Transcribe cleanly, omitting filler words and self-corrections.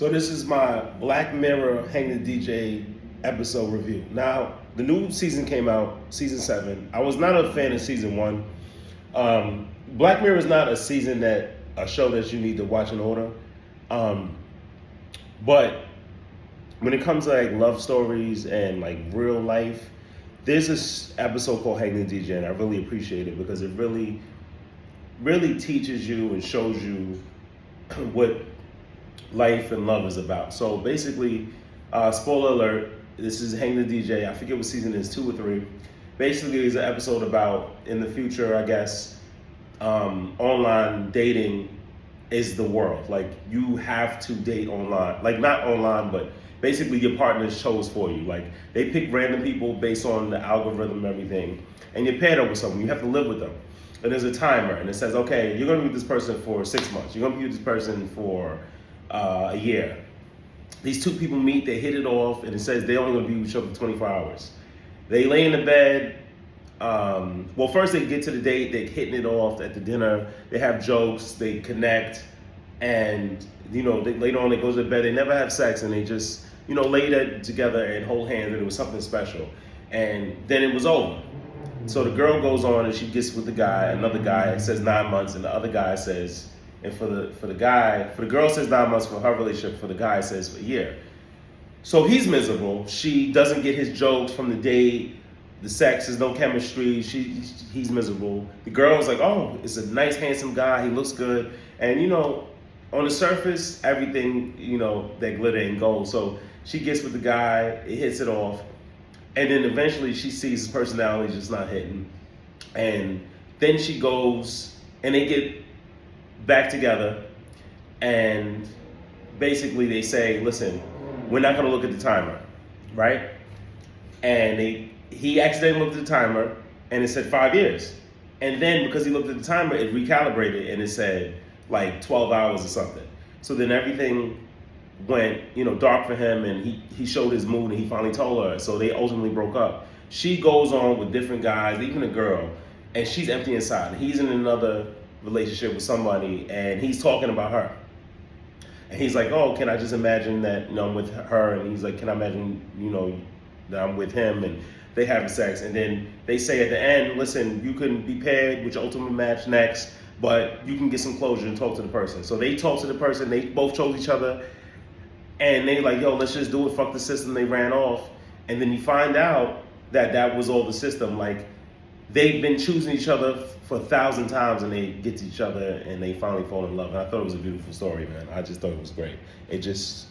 So this is my Black Mirror Hang the DJ episode review. Now, the new season came out, season 7. I was not a fan of season 1. Black Mirror is not a show that you need to watch in order. But when it comes to like love stories and like real life, there's this episode called Hang the DJ, and I really appreciate it because it really teaches you and shows you what life and love is about. So basically, spoiler alert, this is Hang the DJ. I forget what season it is, 2 or 3. Basically, it's an episode about in the future, I guess, online dating is the world. Like, you have to date online. Like, not online, but basically your partner chose for you. Like, they pick random people based on the algorithm and everything, and you're paired up with someone. You have to live with them. And there's a timer, and it says, okay, you're going to be with this person for 6 months. You're going to be with this person for a year. These two people meet, they hit it off, and it says they're only going to be with each other for 24 hours. They lay in the bed. Well, first they get to the date, they're hitting it off at the dinner. They have jokes, they connect, and later on they go to bed. They never have sex, and they just lay there together and hold hands, and it was something special. And then it was over. So the girl goes on and she gets with the guy. Another guy says 9 months, and the other guy says, and for the girl says 9 months for her relationship. For the guy says a year. So he's miserable. She doesn't get his jokes from the date. The sex is no chemistry. He's miserable. The girl's like, oh, it's a nice, handsome guy. He looks good, and on the surface, everything that glitter and gold. So she gets with the guy. It hits it off. And then eventually she sees his personality just not hitting. And then she goes and they get back together. And basically they say, listen, we're not going to look at the timer, right? And he accidentally looked at the timer and it said 5 years. And then because he looked at the timer, it recalibrated and it said like 12 hours or something. So then everything went dark for him, and he showed his mood, and he finally told her. So they ultimately broke up. She goes on with different guys, even a girl, and she's empty inside. He's in another relationship with somebody, and he's talking about her. And he's like, oh, can I just imagine that I'm with her? And he's like, can I imagine that I'm with him? And they have sex, and then they say at the end, listen, you can be paired with your ultimate match next, but you can get some closure and talk to the person. So they talk to the person. They both chose each other. And they like, yo, let's just do it, fuck the system. They ran off. And then you find out that was all the system. Like, they've been choosing each other for 1,000 times, and they get to each other and they finally fall in love. And I thought it was a beautiful story, man. I just thought it was great. It just